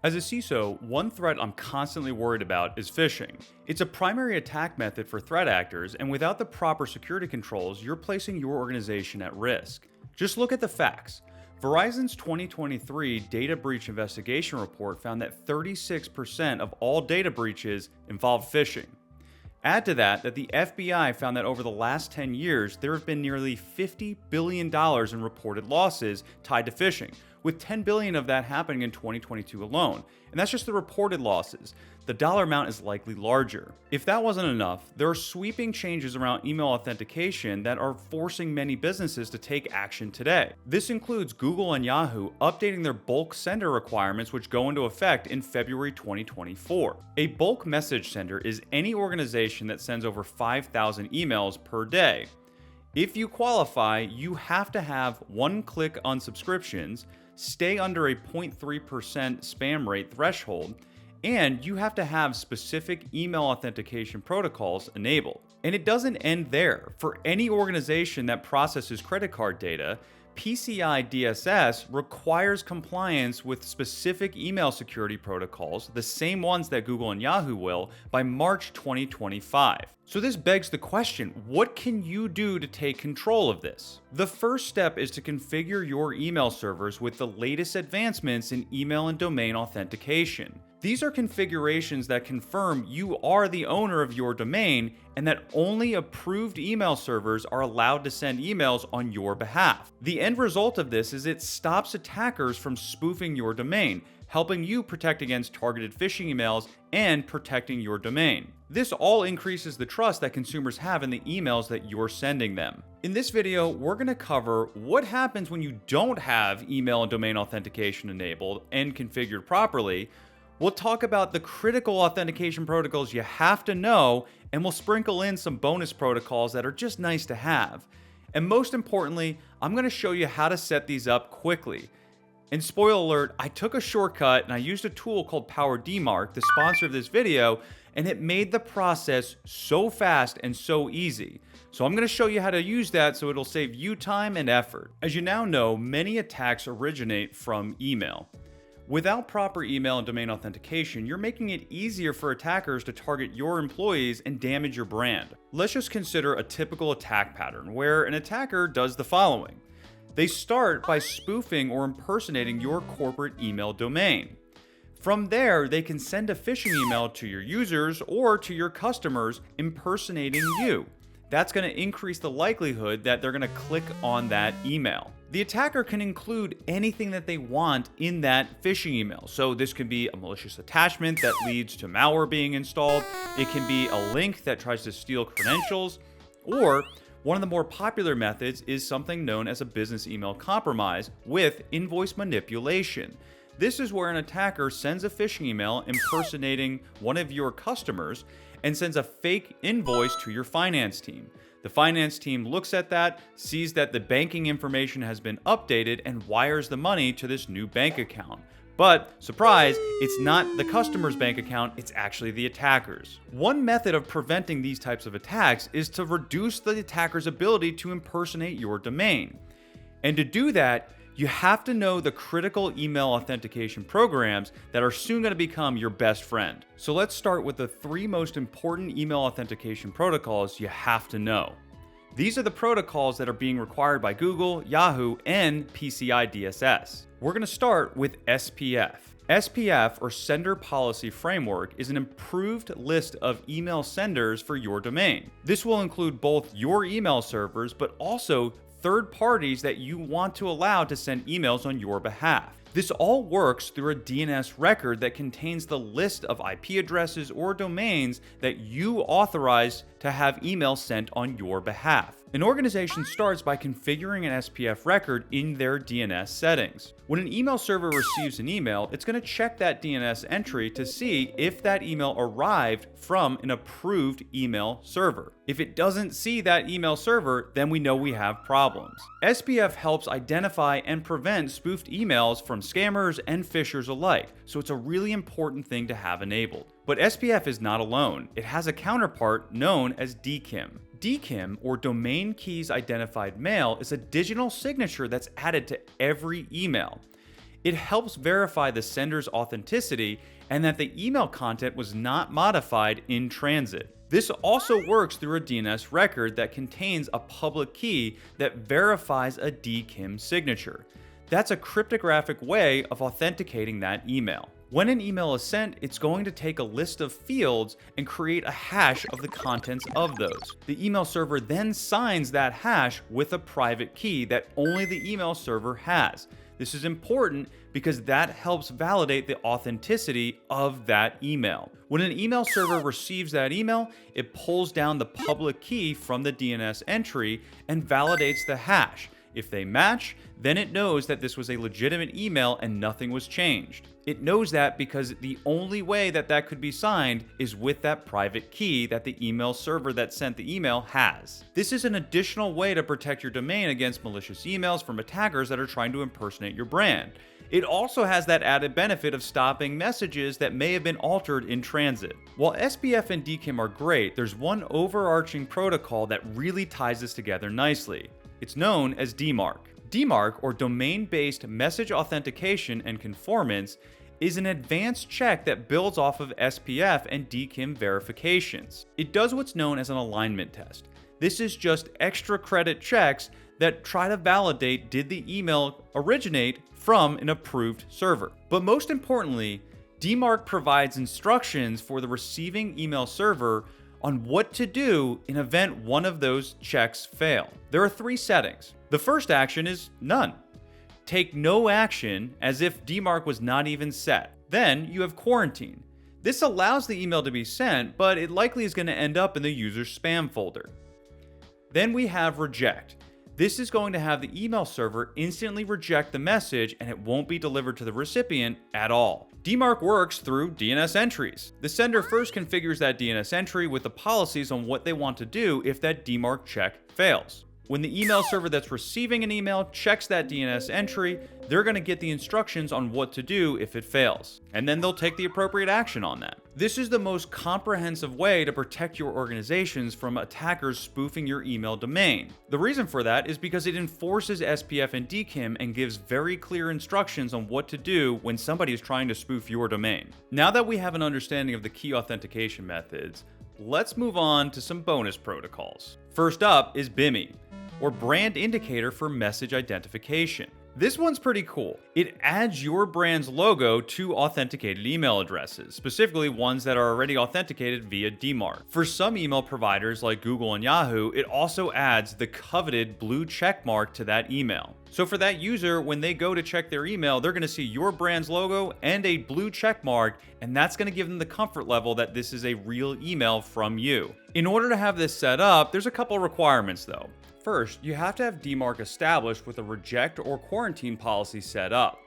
As a CISO, one threat I'm constantly worried about is phishing. It's a primary attack method for threat actors, and without the proper security controls, you're placing your organization at risk. Just look at the facts. Verizon's 2023 Data Breach Investigation Report found that 36% of all data breaches involved phishing. Add to that the FBI found that over the last 10 years, there have been nearly $50 billion in reported losses tied to phishing, with $10 billion of that happening in 2022 alone. And that's just the reported losses. The dollar amount is likely larger. If that wasn't enough, there are sweeping changes around email authentication that are forcing many businesses to take action today. This includes Google and Yahoo updating their bulk sender requirements, which go into effect in February 2024. A bulk message sender is any organization that sends over 5,000 emails per day. If you qualify, you have to have one-click unsubscriptions, stay under a 0.3% spam rate threshold, and you have to have specific email authentication protocols enabled. And it doesn't end there. For any organization that processes credit card data, PCI DSS requires compliance with specific email security protocols, the same ones that Google and Yahoo will, by March 2025. So this begs the question, what can you do to take control of this? The first step is to configure your email servers with the latest advancements in email and domain authentication. These are configurations that confirm you are the owner of your domain and that only approved email servers are allowed to send emails on your behalf. The end result of this is it stops attackers from spoofing your domain, helping you protect against targeted phishing emails and protecting your domain. This all increases the trust that consumers have in the emails that you're sending them. In this video, we're going to cover what happens when you don't have email and domain authentication enabled and configured properly. We'll talk about the critical authentication protocols you have to know, and we'll sprinkle in some bonus protocols that are just nice to have. And most importantly, I'm going to show you how to set these up quickly. And spoiler alert, I took a shortcut and I used a tool called PowerDMARC, the sponsor of this video, and it made the process so fast and so easy. So I'm going to show you how to use that so it'll save you time and effort. As you now know, many attacks originate from email. Without proper email and domain authentication, you're making it easier for attackers to target your employees and damage your brand. Let's just consider a typical attack pattern where an attacker does the following. They start by spoofing or impersonating your corporate email domain. From there, they can send a phishing email to your users or to your customers impersonating you. That's going to increase the likelihood that they're going to click on that email. The attacker can include anything that they want in that phishing email. So this can be a malicious attachment that leads to malware being installed. It can be a link that tries to steal credentials. Or one of the more popular methods is something known as a business email compromise with invoice manipulation. This is where an attacker sends a phishing email impersonating one of your customers and sends a fake invoice to your finance team. The finance team looks at that, sees that the banking information has been updated, and wires the money to this new bank account. But, surprise, it's not the customer's bank account, it's actually the attacker's. One method of preventing these types of attacks is to reduce the attacker's ability to impersonate your domain. And to do that, you have to know the critical email authentication programs that are soon going to become your best friend. So let's start with the 3 most important email authentication protocols you have to know. These are the protocols that are being required by Google, Yahoo, and PCI DSS. We're going to start with SPF. SPF, or Sender Policy Framework, is an improved list of email senders for your domain. This will include both your email servers, but also third parties that you want to allow to send emails on your behalf. This all works through a DNS record that contains the list of IP addresses or domains that you authorize to have emails sent on your behalf. An organization starts by configuring an SPF record in their DNS settings. When an email server receives an email, it's going to check that DNS entry to see if that email arrived from an approved email server. If it doesn't see that email server, then we know we have problems. SPF helps identify and prevent spoofed emails from scammers and phishers alike, so it's a really important thing to have enabled. But SPF is not alone. It has a counterpart known as DKIM. DKIM, or Domain Keys Identified Mail, is a digital signature that's added to every email. It helps verify the sender's authenticity and that the email content was not modified in transit. This also works through a DNS record that contains a public key that verifies a DKIM signature. That's a cryptographic way of authenticating that email. When an email is sent, it's going to take a list of fields and create a hash of the contents of those. The email server then signs that hash with a private key that only the email server has. This is important because that helps validate the authenticity of that email. When an email server receives that email, it pulls down the public key from the DNS entry and validates the hash. If they match, then it knows that this was a legitimate email and nothing was changed. It knows that because the only way that that could be signed is with that private key that the email server that sent the email has. This is an additional way to protect your domain against malicious emails from attackers that are trying to impersonate your brand. It also has that added benefit of stopping messages that may have been altered in transit. While SPF and DKIM are great, there's one overarching protocol that really ties this together nicely. It's known as DMARC. DMARC, or Domain-Based Message Authentication and Conformance, is an advanced check that builds off of SPF and DKIM verifications. It does what's known as an alignment test. This is just extra credit checks that try to validate did the email originate from an approved server. But most importantly, DMARC provides instructions for the receiving email server on what to do in event one of those checks fail. There are 3 settings. The first action is none. Take no action as if DMARC was not even set. Then you have quarantine. This allows the email to be sent, but it likely is going to end up in the user's spam folder. Then we have reject. This is going to have the email server instantly reject the message and it won't be delivered to the recipient at all. DMARC works through DNS entries. The sender first configures that DNS entry with the policies on what they want to do if that DMARC check fails. When the email server that's receiving an email checks that DNS entry, they're going to get the instructions on what to do if it fails, and then they'll take the appropriate action on that. This is the most comprehensive way to protect your organizations from attackers spoofing your email domain. The reason for that is because it enforces SPF and DKIM and gives very clear instructions on what to do when somebody is trying to spoof your domain. Now that we have an understanding of the key authentication methods, let's move on to some bonus protocols. First up is BIMI, or Brand Indicator for Message Identification. This one's pretty cool. It adds your brand's logo to authenticated email addresses, specifically ones that are already authenticated via DMARC. For some email providers like Google and Yahoo, it also adds the coveted blue check mark to that email. So for that user, when they go to check their email, they're going to see your brand's logo and a blue check mark, and that's going to give them the comfort level that this is a real email from you. In order to have this set up, there's a couple requirements though. First, you have to have DMARC established with a reject or quarantine policy set up.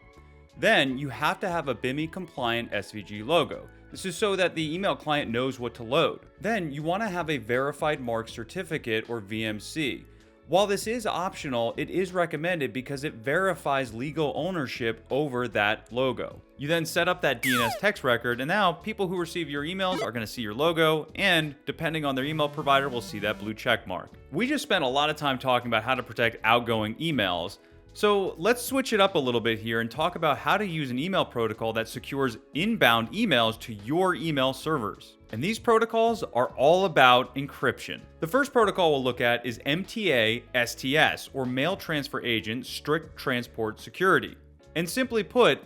Then, you have to have a BIMI compliant SVG logo. This is so that the email client knows what to load. Then, you want to have a verified mark certificate or VMC. While this is optional, it is recommended because it verifies legal ownership over that logo. You then set up that DNS text record, and now people who receive your emails are going to see your logo, and depending on their email provider, will see that blue check mark. We just spent a lot of time talking about how to protect outgoing emails. So let's switch it up a little bit here and talk about how to use an email protocol that secures inbound emails to your email servers. And these protocols are all about encryption. The first protocol we'll look at is MTA-STS, or Mail Transfer Agent Strict Transport Security. And simply put,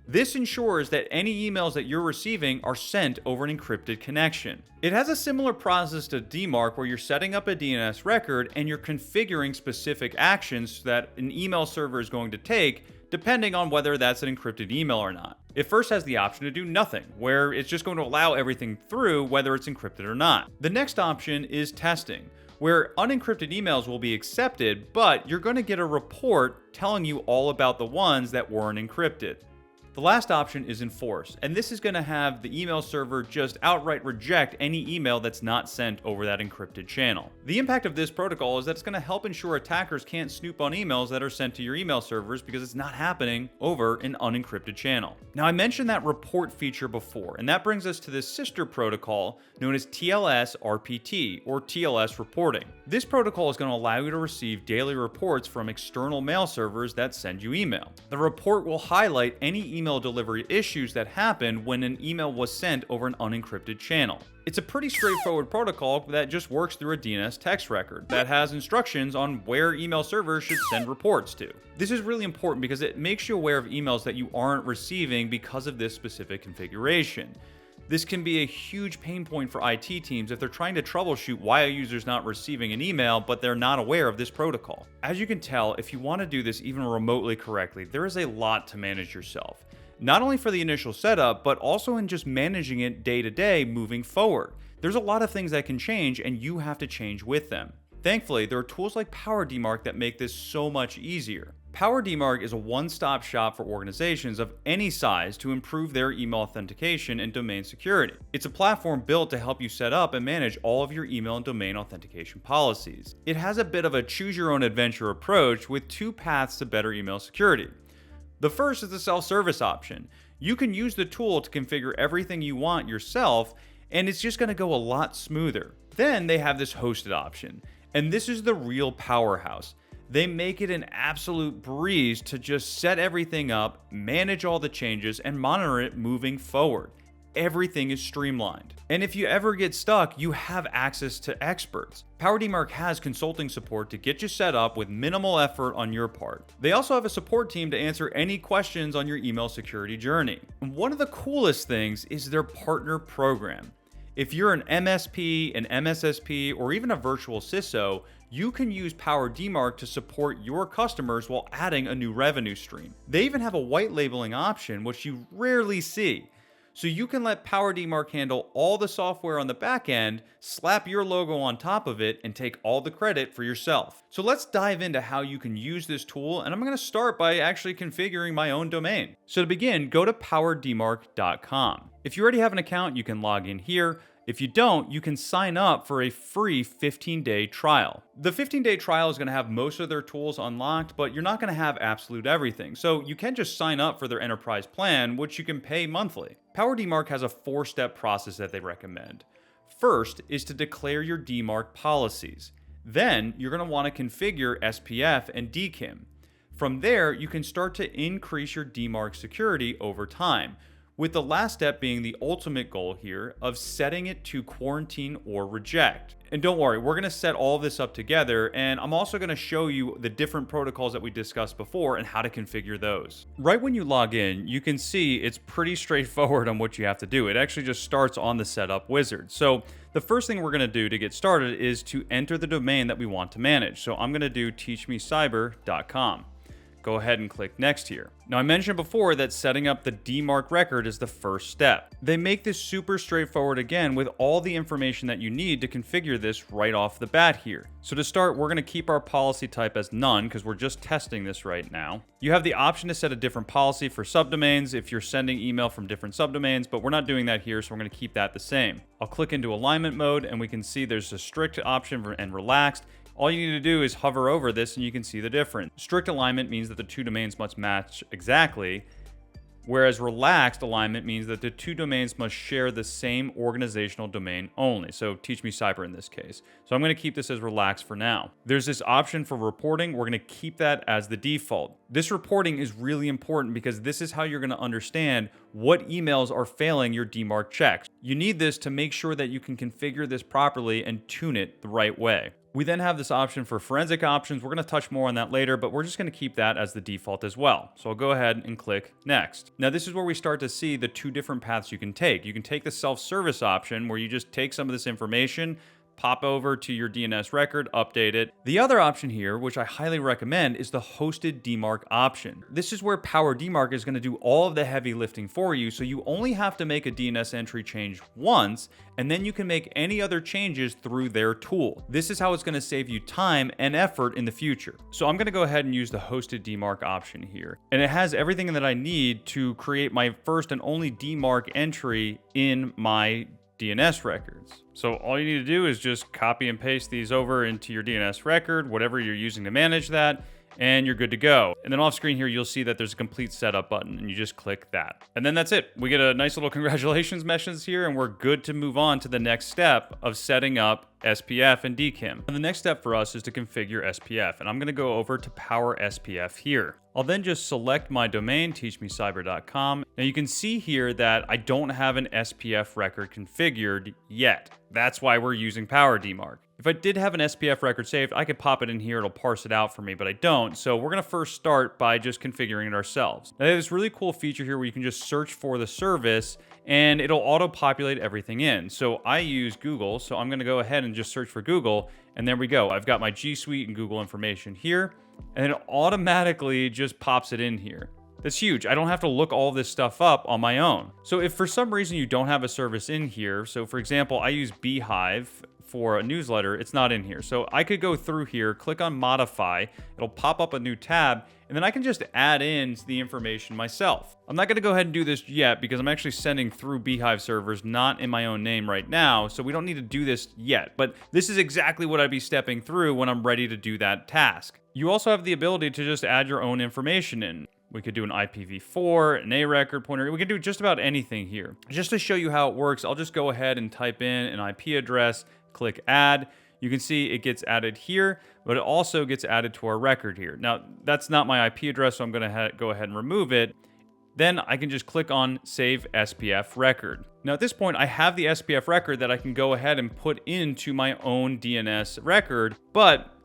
this ensures that any emails that you're receiving are sent over an encrypted connection. It has a similar process to DMARC where you're setting up a DNS record and you're configuring specific actions that an email server is going to take depending on whether that's an encrypted email or not. It first has the option to do nothing, where it's just going to allow everything through whether it's encrypted or not. The next option is testing, where unencrypted emails will be accepted, but you're going to get a report telling you all about the ones that weren't encrypted. The last option is enforce, and this is going to have the email server just outright reject any email that's not sent over that encrypted channel. The impact of this protocol is that it's going to help ensure attackers can't snoop on emails that are sent to your email servers because it's not happening over an unencrypted channel. Now, I mentioned that report feature before, and that brings us to this sister protocol known as TLS-RPT, or TLS Reporting. This protocol is going to allow you to receive daily reports from external mail servers that send you email. The report will highlight any email delivery issues that happened when an email was sent over an unencrypted channel. It's a pretty straightforward protocol that just works through a DNS text record that has instructions on where email servers should send reports to. This is really important because it makes you aware of emails that you aren't receiving because of this specific configuration. This can be a huge pain point for IT teams if they're trying to troubleshoot why a user's not receiving an email, but they're not aware of this protocol. As you can tell, if you want to do this even remotely correctly, there is a lot to manage yourself. Not only for the initial setup, but also in just managing it day to day moving forward. There's a lot of things that can change, and you have to change with them. Thankfully, there are tools like PowerDMARC that make this so much easier. PowerDMARC is a one-stop shop for organizations of any size to improve their email authentication and domain security. It's a platform built to help you set up and manage all of your email and domain authentication policies. It has a bit of a choose-your-own-adventure approach with two paths to better email security. The first is the self-service option. You can use the tool to configure everything you want yourself, and it's just going to go a lot smoother. Then they have this hosted option, and this is the real powerhouse. They make it an absolute breeze to just set everything up, manage all the changes, and monitor it moving forward. Everything is streamlined. And if you ever get stuck, you have access to experts. PowerDMARC has consulting support to get you set up with minimal effort on your part. They also have a support team to answer any questions on your email security journey. And one of the coolest things is their partner program. If you're an MSP, an MSSP, or even a virtual CISO, you can use PowerDMARC to support your customers while adding a new revenue stream. They even have a white labeling option, which you rarely see. So you can let PowerDMARC handle all the software on the back end, slap your logo on top of it, and take all the credit for yourself. So let's dive into how you can use this tool, and I'm going to start by actually configuring my own domain. So to begin, go to PowerDMARC.com. If you already have an account, you can log in here. If you don't, you can sign up for a free 15-day trial. The 15-day trial is going to have most of their tools unlocked, but you're not going to have absolute everything. So you can just sign up for their enterprise plan, which you can pay monthly. PowerDMARC has a 4-step process that they recommend. First is to declare your DMARC policies. Then you're going to want to configure SPF and DKIM. From there, you can start to increase your DMARC security over time, with the last step being the ultimate goal here of setting it to quarantine or reject. And don't worry, we're going to set all of this up together, and I'm also going to show you the different protocols that we discussed before and how to configure those. Right when you log in, you can see it's pretty straightforward on what you have to do. It actually just starts on the setup wizard. So the first thing we're going to do to get started is to enter the domain that we want to manage. So I'm going to do teachmecyber.com. Go ahead and click next here. Now, I mentioned before that setting up the DMARC record is the first step. They make this super straightforward again with all the information that you need to configure this right off the bat here. So to start, we're going to keep our policy type as none because we're just testing this right now. You have the option to set a different policy for subdomains if you're sending email from different subdomains, but we're not doing that here, so we're going to keep that the same. I'll click into alignment mode and we can see there's a strict option and relaxed. All you need to do is hover over this and you can see the difference. Strict alignment means that the two domains must match exactly, whereas relaxed alignment means that the two domains must share the same organizational domain only. So Teach Me Cyber in this case. So I'm going to keep this as relaxed for now. There's this option for reporting. We're going to keep that as the default. This reporting is really important because this is how you're going to understand what emails are failing your DMARC checks. You need this to make sure that you can configure this properly and tune it the right way. We then have this option for forensic options. We're going to touch more on that later, but we're just going to keep that as the default as well. So I'll go ahead and click next. Now this is where we start to see the two different paths you can take. You can take the self-service option where you just take some of this information, pop over to your DNS record, update it. The other option here, which I highly recommend, is the hosted DMARC option. This is where PowerDMARC is going to do all of the heavy lifting for you, so you only have to make a DNS entry change once, and then you can make any other changes through their tool. This is how it's going to save you time and effort in the future. So I'm going to go ahead and use the hosted DMARC option here. And it has everything that I need to create my first and only DMARC entry in my DNS records. So all you need to do is just copy and paste these over into your DNS record, whatever you're using to manage that, and you're good to go. And then off screen here, you'll see that there's a complete setup button, and you just click that. And then that's it. We get a nice little congratulations message here, and we're good to move on to the next step of setting up SPF and DKIM. And the next step for us is to configure SPF, and I'm gonna go over to PowerSPF here. I'll then just select my domain, teachmecyber.com. Now you can see here that I don't have an SPF record configured yet. That's why we're using PowerDMARC. If I did have an SPF record saved, I could pop it in here, it'll parse it out for me, but I don't. So we're gonna first start by just configuring it ourselves. Now, there's this really cool feature here where you can just search for the service and it'll auto-populate everything in. So I use Google, so I'm gonna go ahead and just search for Google, and there we go. I've got my G Suite and Google information here, and it automatically just pops it in here. That's huge. I don't have to look all this stuff up on my own. So if for some reason you don't have a service in here, so for example, I use Beehive for a newsletter, it's not in here. So I could go through here, click on modify, it'll pop up a new tab, and then I can just add in the information myself. I'm not gonna go ahead and do this yet because I'm actually sending through Beehive servers, not in my own name right now, so we don't need to do this yet, but this is exactly what I'd be stepping through when I'm ready to do that task. You also have the ability to just add your own information in. We could do an IPv4, an A record pointer. We can do just about anything here. Just to show you how it works, I'll just go ahead and type in an IP address, click add. You can see it gets added here, but it also gets added to our record here. Now, that's not my IP address, so I'm gonna go ahead and remove it. Then I can just click on Save SPF Record. Now at this point, I have the SPF record that I can go ahead and put into my own DNS record, but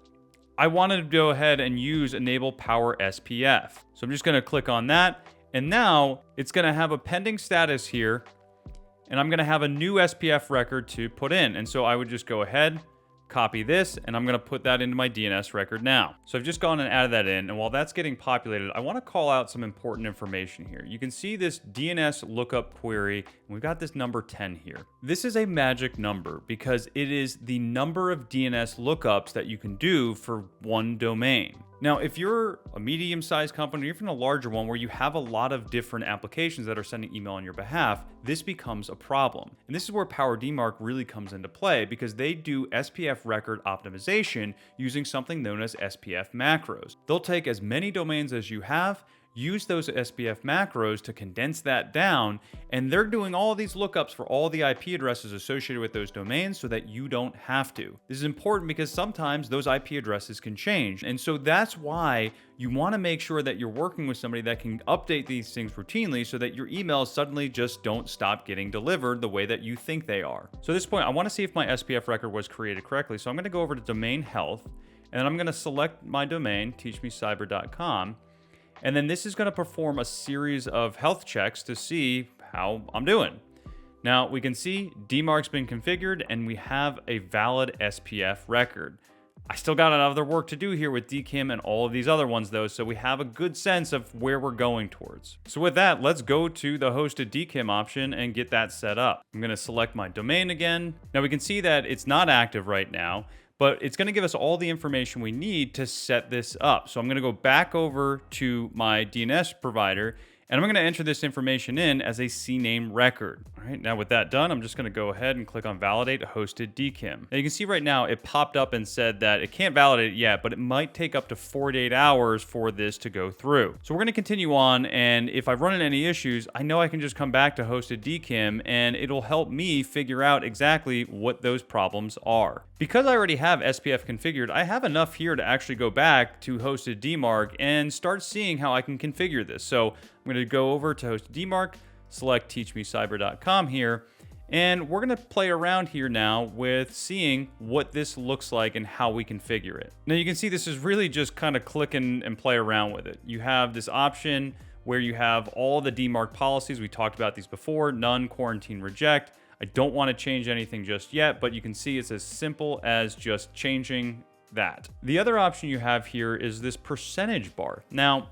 I wanted to go ahead and use Enable Power SPF. So I'm just gonna click on that, and now it's gonna have a pending status here, and I'm gonna have a new SPF record to put in. And so I would just go ahead, copy this, and I'm gonna put that into my DNS record now. So I've just gone and added that in, and while that's getting populated, I wanna call out some important information here. You can see this DNS lookup query, and we've got this number 10 here. This is a magic number because it is the number of DNS lookups that you can do for one domain. Now, if you're a medium-sized company or even a larger one where you have a lot of different applications that are sending email on your behalf, this becomes a problem. And this is where PowerDMARC really comes into play because they do SPF record optimization using something known as SPF macros. They'll take as many domains as you have, use those SPF macros to condense that down, and they're doing all these lookups for all the IP addresses associated with those domains so that you don't have to. This is important because sometimes those IP addresses can change, and so that's why you want to make sure that you're working with somebody that can update these things routinely so that your emails suddenly just don't stop getting delivered the way that you think they are. So at this point, I want to see if my SPF record was created correctly, so I'm going to go over to domain health, and then I'm going to select my domain, teachmecyber.com, and then this is going to perform a series of health checks to see how I'm doing. Now we can see DMARC's been configured and we have a valid SPF record. I still got other work to do here with DKIM and all of these other ones though, so we have a good sense of where we're going towards. So with that, let's go to the hosted DKIM option and get that set up. I'm going to select my domain again. Now we can see that it's not active right now, but it's going to give us all the information we need to set this up. So I'm going to go back over to my DNS provider, and I'm going to enter this information in as a CNAME record. All right, now with that done, I'm just going to go ahead and click on Validate Hosted DKIM. Now you can see right now it popped up and said that it can't validate it yet, but it might take up to 4 to 8 hours for this to go through. So we're going to continue on, and if I run into any issues, I know I can just come back to Hosted DKIM, and it'll help me figure out exactly what those problems are. Because I already have SPF configured, I have enough here to actually go back to Hosted DMARC and start seeing how I can configure this. So I'm going to go over to Hosted DMARC, select teachmecyber.com here, and we're going to play around here now with seeing what this looks like and how we configure it. Now you can see this is really just kind of click and play around with it. You have this option where you have all the DMARC policies. We talked about these before: none, quarantine, reject. I don't want to change anything just yet, but you can see it's as simple as just changing that. The other option you have here is this percentage bar. Now,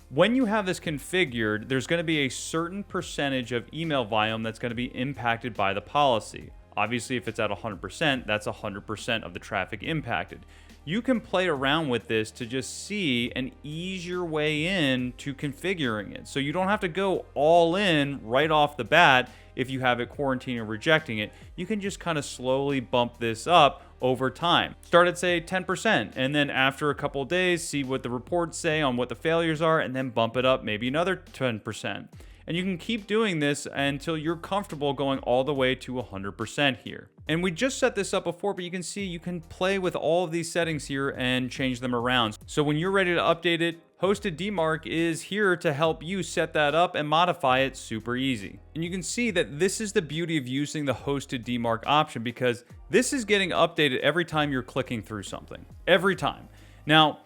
when you have this configured, there's going to be a certain percentage of email volume that's going to be impacted by the policy. Obviously, if it's at 100%, that's 100% of the traffic impacted. You can play around with this to just see and ease your way in to configuring it. So you don't have to go all in right off the bat if you have it quarantined or rejecting it. You can just kind of slowly bump this up over time. Start at say 10%, and then after a couple of days, see what the reports say on what the failures are, and then bump it up maybe another 10%. And you can keep doing this until you're comfortable going all the way to 100% here. And we just set this up before, but you can see you can play with all of these settings here and change them around. So when you're ready to update it, Hosted DMARC is here to help you set that up and modify it super easy. And you can see that this is the beauty of using the Hosted DMARC option, because this is getting updated every time you're clicking through something. Every time. Now,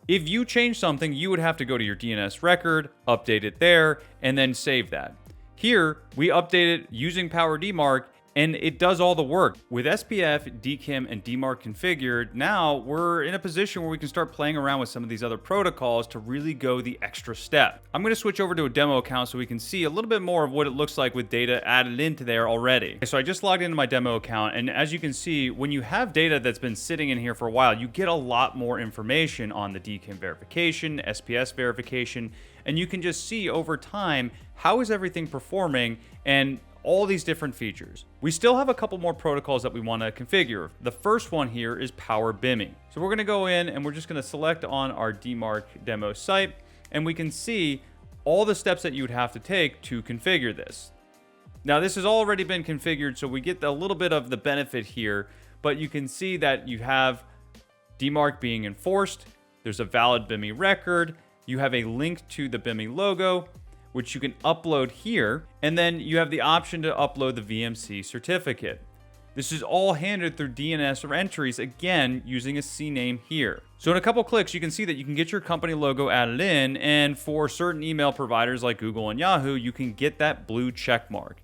if you change something, you would have to go to your DNS record, update it there, and then save that. Here, we update it using PowerDMARC, and it does all the work. With SPF, DKIM, and DMARC configured, now we're in a position where we can start playing around with some of these other protocols to really go the extra step. I'm gonna switch over to a demo account so we can see a little bit more of what it looks like with data added into there already. So I just logged into my demo account, and as you can see, when you have data that's been sitting in here for a while, you get a lot more information on the DKIM verification, SPS verification, and you can just see over time, how is everything performing, and all these different features. We still have a couple more protocols that we want to configure. The first one here is PowerBIMI. So we're going to go in and we're just going to select on our DMARC demo site, and we can see all the steps that you would have to take to configure this. Now this has already been configured, so we get a little bit of the benefit here, but you can see that you have DMARC being enforced. There's a valid BIMI record. You have a link to the BIMI logo, which you can upload here, and then you have the option to upload the VMC certificate. This is all handled through DNS entries, again, using a CNAME here. So in a couple clicks, you can see that you can get your company logo added in, and for certain email providers like Google and Yahoo, you can get that blue check mark.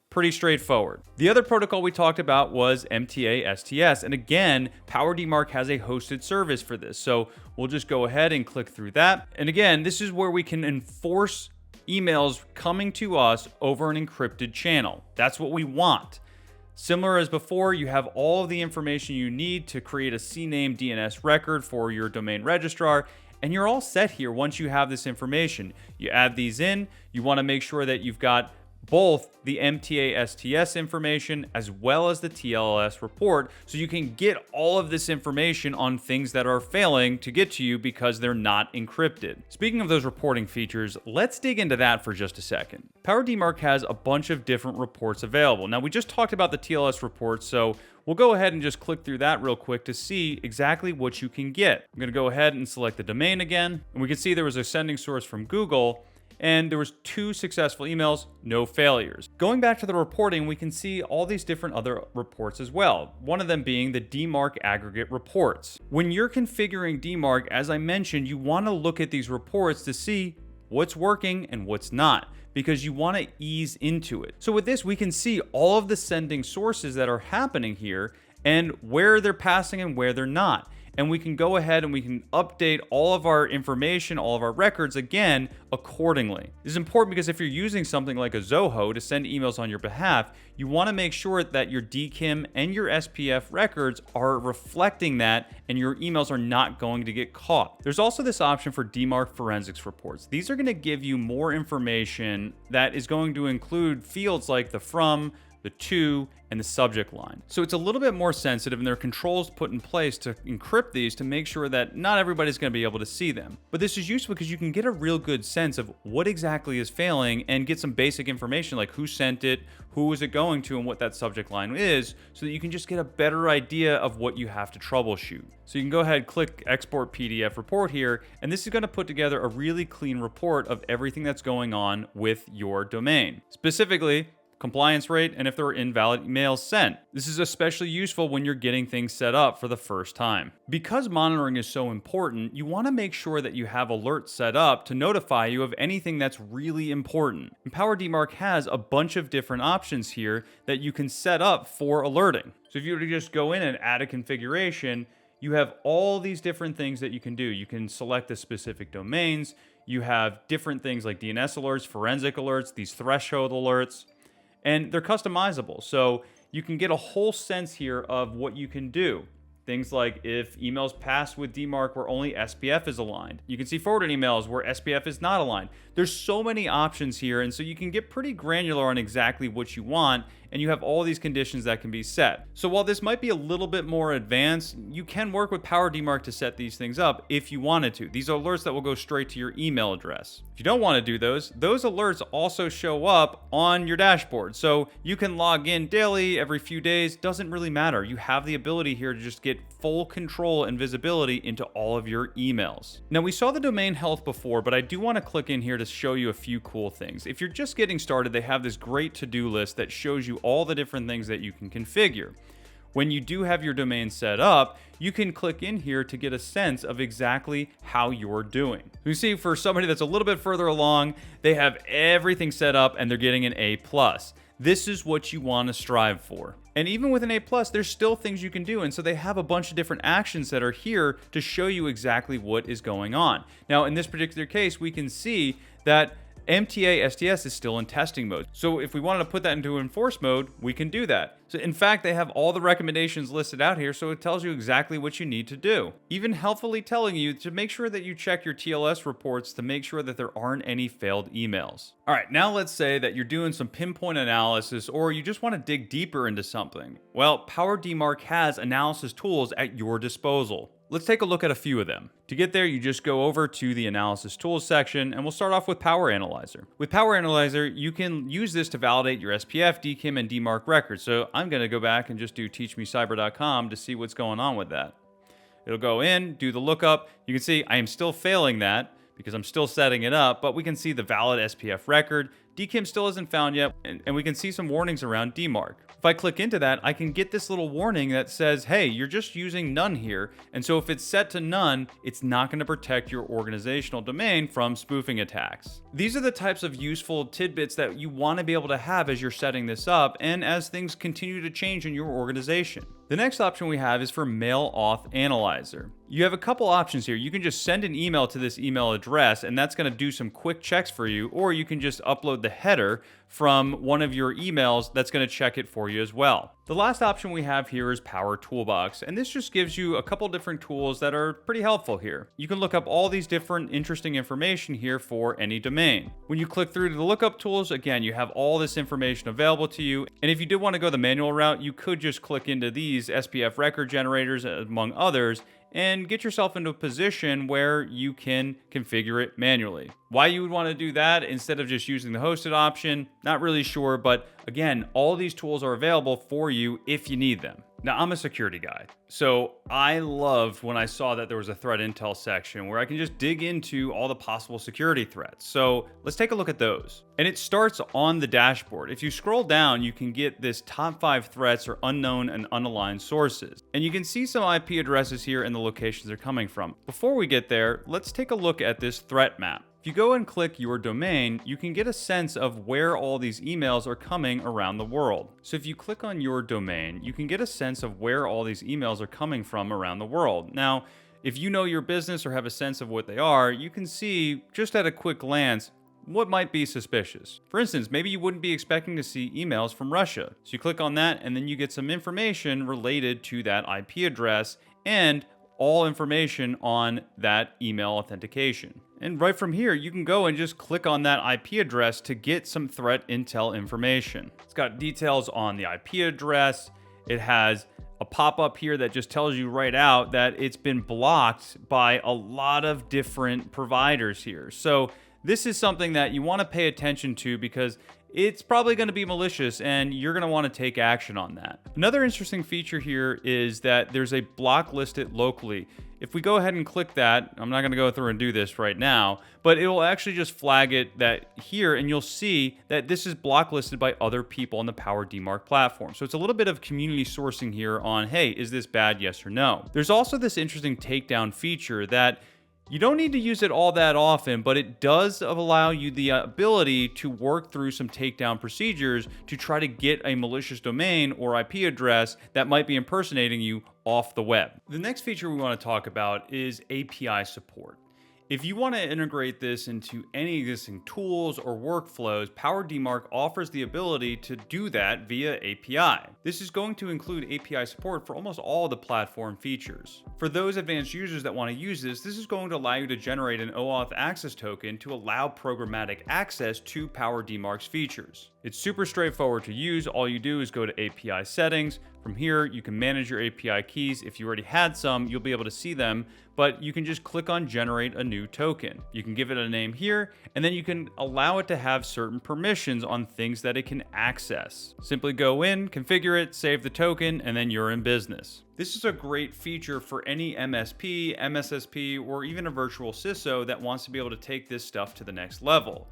Pretty straightforward. The other protocol we talked about was MTA-STS, and again, PowerDMARC has a hosted service for this. So we'll just go ahead and click through that. And again, this is where we can enforce emails coming to us over an encrypted channel. That's what we want. Similar as before, you have all of the information you need to create a CNAME DNS record for your domain registrar, and you're all set here once you have this information. You add these in, you want to make sure that you've got both the MTA-STS information as well as the TLS report, so you can get all of this information on things that are failing to get to you because they're not encrypted. Speaking of those reporting features, let's dig into that for just a second. PowerDMARC has a bunch of different reports available. Now, we just talked about the TLS report, so we'll go ahead and just click through that real quick to see exactly what you can get. I'm going to go ahead and select the domain again, and we can see there was a sending source from Google, and there was 2 successful emails, no failures. Going back to the reporting, we can see all these different other reports as well. One of them being the DMARC aggregate reports. When you're configuring DMARC, as I mentioned, you want to look at these reports to see what's working and what's not, because you want to ease into it. So with this, we can see all of the sending sources that are happening here and where they're passing and where they're not. And we can go ahead and we can update all of our information, all of our records again, accordingly. This is important because if you're using something like a Zoho to send emails on your behalf, you want to make sure that your DKIM and your SPF records are reflecting that and your emails are not going to get caught. There's also this option for DMARC forensics reports. These are going to give you more information that is going to include fields like the from, the to, and the subject line. So it's a little bit more sensitive, and there are controls put in place to encrypt these to make sure that not everybody's going to be able to see them. But this is useful because you can get a real good sense of what exactly is failing and get some basic information like who sent it, who is it going to, and what that subject line is, so that you can just get a better idea of what you have to troubleshoot. So you can go ahead, click Export PDF Report here, and this is going to put together a really clean report of everything that's going on with your domain. Specifically, compliance rate, and if there are invalid emails sent. This is especially useful when you're getting things set up for the first time. Because monitoring is so important, you want to make sure that you have alerts set up to notify you of anything that's really important. And PowerDMARC has a bunch of different options here that you can set up for alerting. So if you were to just go in and add a configuration, you have all these different things that you can do. You can select the specific domains. You have different things like DNS alerts, forensic alerts, these threshold alerts, and they're customizable. So you can get a whole sense here of what you can do. Things like if emails pass with DMARC where only SPF is aligned. You can see forwarded emails where SPF is not aligned. There's so many options here, and so you can get pretty granular on exactly what you want, and you have all these conditions that can be set. So while this might be a little bit more advanced, you can work with PowerDMARC to set these things up if you wanted to. These are alerts that will go straight to your email address. If you don't want to do those alerts also show up on your dashboard. So you can log in daily, every few days, doesn't really matter. You have the ability here to just get full control and visibility into all of your emails. Now, we saw the domain health before, but I do want to click in here to show you a few cool things. If you're just getting started, they have this great to-do list that shows you all the different things that you can configure. When you do have your domain set up, you can click in here to get a sense of exactly how you're doing. You see, for somebody that's a little bit further along, they have everything set up and they're getting an A+. This is what you want to strive for. And even with an A+, there's still things you can do. And so they have a bunch of different actions that are here to show you exactly what is going on. Now, in this particular case, we can see that MTA-STS is still in testing mode. So if we wanted to put that into enforce mode, we can do that. So in fact, they have all the recommendations listed out here, so it tells you exactly what you need to do. Even helpfully telling you to make sure that you check your TLS reports to make sure that there aren't any failed emails. All right, now let's say that you're doing some pinpoint analysis or you just want to dig deeper into something. Well, PowerDMARC has analysis tools at your disposal. Let's take a look at a few of them. To get there, you just go over to the Analysis Tools section, and we'll start off with Power Analyzer. With Power Analyzer, you can use this to validate your SPF, DKIM, and DMARC records. So I'm going to go back and just do teachmecyber.com to see what's going on with that. It'll go in, do the lookup. You can see I am still failing that because I'm still setting it up, but we can see the valid SPF record. DKIM still isn't found yet, and we can see some warnings around DMARC. If I click into that, I can get this little warning that says, hey, you're just using none here. And so if it's set to none, it's not going to protect your organizational domain from spoofing attacks. These are the types of useful tidbits that you want to be able to have as you're setting this up and as things continue to change in your organization. The next option we have is for Mail Auth Analyzer. You have a couple options here. You can just send an email to this email address, and that's going to do some quick checks for you, or you can just upload the header from one of your emails that's going to check it for you as well. The last option we have here is Power Toolbox, and this just gives you a couple different tools that are pretty helpful here. You can look up all these different interesting information here for any domain. When you click through to the lookup tools, again, you have all this information available to you, and if you did want to go the manual route, you could just click into these SPF record generators, among others, and get yourself into a position where you can configure it manually. Why you would want to do that instead of just using the hosted option, not really sure, but again, all these tools are available for you if you need them. Now, I'm a security guy, so I loved when I saw that there was a threat intel section where I can just dig into all the possible security threats. So let's take a look at those. And it starts on the dashboard. If you scroll down, you can get this top 5 threats or unknown and unaligned sources. And you can see some IP addresses here and the locations they're coming from. Before we get there, let's take a look at this threat map. If you go and click your domain, you can get a sense of where all these emails are coming around the world. So if you click on your domain, you can get a sense of where all these emails are coming from around the world. Now, if you know your business or have a sense of what they are, you can see just at a quick glance what might be suspicious. For instance, maybe you wouldn't be expecting to see emails from Russia. So you click on that and then you get some information related to that IP address and all information on that email authentication. And right from here, you can go and just click on that IP address to get some threat intel information. It's got details on the IP address. It has a pop-up here that just tells you right out that it's been blocked by a lot of different providers here. So this is something that you want to pay attention to because it's probably going to be malicious and you're going to want to take action on that. Another interesting feature here is that there's a block listed locally. If we go ahead and click that, I'm not going to go through and do this right now, but it will actually just flag it that here, and you'll see that this is block listed by other people on the PowerDMARC platform. So it's a little bit of community sourcing here on, hey, is this bad, yes or no? There's also this interesting takedown feature that you don't need to use it all that often, but it does allow you the ability to work through some takedown procedures to try to get a malicious domain or IP address that might be impersonating you off the web. The next feature we want to talk about is API support. If you want to integrate this into any existing tools or workflows, PowerDMARC offers the ability to do that via API. This is going to include API support for almost all the platform features. For those advanced users that want to use this is going to allow you to generate an OAuth access token to allow programmatic access to PowerDMARC's features. It's super straightforward to use. All you do is go to API settings. From here, you can manage your API keys. If you already had some, you'll be able to see them, but you can just click on generate a new token. You can give it a name here, and then you can allow it to have certain permissions on things that it can access. Simply go in, configure it, save the token, and then you're in business. This is a great feature for any MSP, MSSP, or even a virtual CISO that wants to be able to take this stuff to the next level.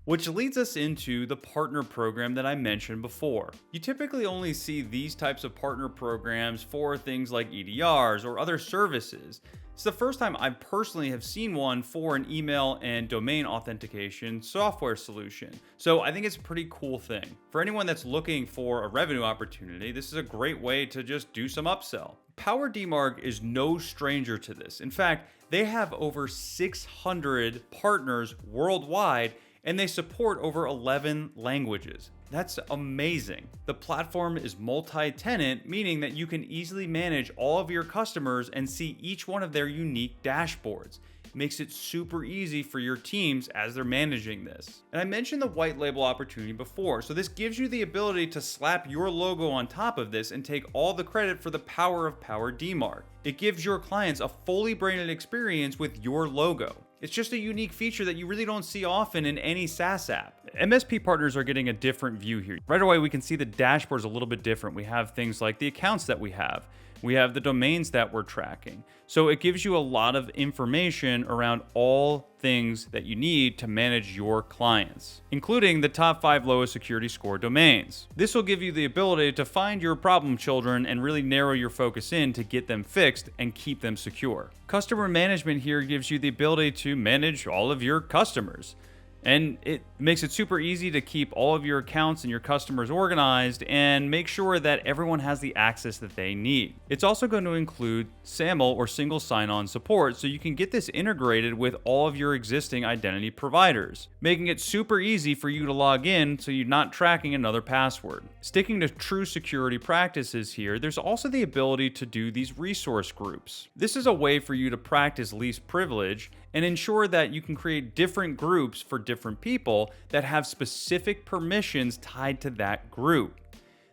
Which leads us into the partner program that I mentioned before. You typically only see these types of partner programs for things like EDRs or other services. It's the first time I personally have seen one for an email and domain authentication software solution. So I think it's a pretty cool thing. For anyone that's looking for a revenue opportunity, this is a great way to just do some upsell. PowerDMARC is no stranger to this. In fact, they have over 600 partners worldwide, and they support over 11 languages. That's amazing. The platform is multi-tenant, meaning that you can easily manage all of your customers and see each one of their unique dashboards. It makes it super easy for your teams as they're managing this. And I mentioned the white label opportunity before, so this gives you the ability to slap your logo on top of this and take all the credit for the power of PowerDMARC. It gives your clients a fully branded experience with your logo. It's just a unique feature that you really don't see often in any SaaS app. MSP partners are getting a different view here. Right away, we can see the dashboard's a little bit different. We have things like the accounts that we have. We have the domains that we're tracking. So it gives you a lot of information around all things that you need to manage your clients, including the top 5 lowest security score domains. This will give you the ability to find your problem children and really narrow your focus in to get them fixed and keep them secure. Customer management here gives you the ability to manage all of your customers. And it makes it super easy to keep all of your accounts and your customers organized and make sure that everyone has the access that they need. It's also going to include SAML or single sign-on support, so you can get this integrated with all of your existing identity providers, making it super easy for you to log in so you're not tracking another password. Sticking to true security practices here, there's also the ability to do these resource groups. This is a way for you to practice least privilege and ensure that you can create different groups for different people that have specific permissions tied to that group.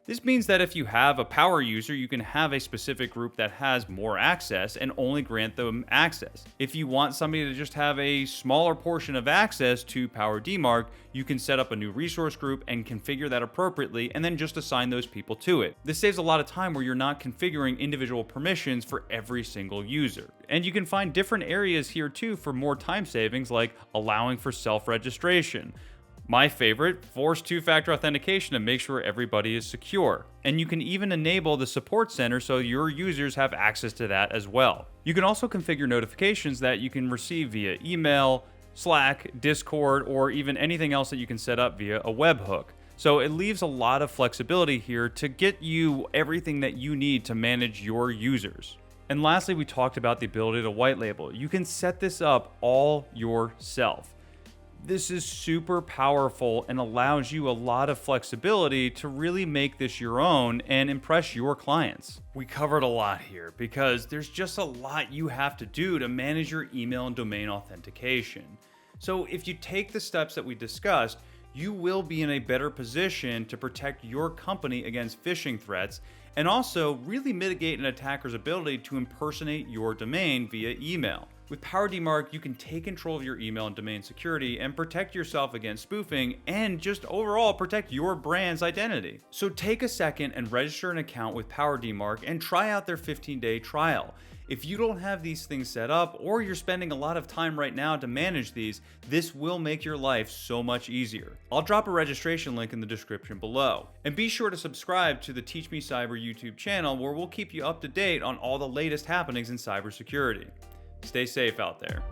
This means that if you have a power user, you can have a specific group that has more access and only grant them access. If you want somebody to just have a smaller portion of access to PowerDMARC, you can set up a new resource group and configure that appropriately and then just assign those people to it. This saves a lot of time where you're not configuring individual permissions for every single user. And you can find different areas here too for more time savings, like allowing for self-registration. My favorite, force two-factor authentication to make sure everybody is secure. And you can even enable the support center so your users have access to that as well. You can also configure notifications that you can receive via email, Slack, Discord, or even anything else that you can set up via a webhook. So it leaves a lot of flexibility here to get you everything that you need to manage your users. And lastly, we talked about the ability to white label. You can set this up all yourself. This is super powerful and allows you a lot of flexibility to really make this your own and impress your clients. We covered a lot here because there's just a lot you have to do to manage your email and domain authentication. So if you take the steps that we discussed, you will be in a better position to protect your company against phishing threats and also really mitigate an attacker's ability to impersonate your domain via email. With PowerDMARC, you can take control of your email and domain security and protect yourself against spoofing and just overall protect your brand's identity. So take a second and register an account with PowerDMARC and try out their 15-day trial. If you don't have these things set up or you're spending a lot of time right now to manage these, this will make your life so much easier. I'll drop a registration link in the description below. And be sure to subscribe to the Teach Me Cyber YouTube channel where we'll keep you up to date on all the latest happenings in cybersecurity. Stay safe out there.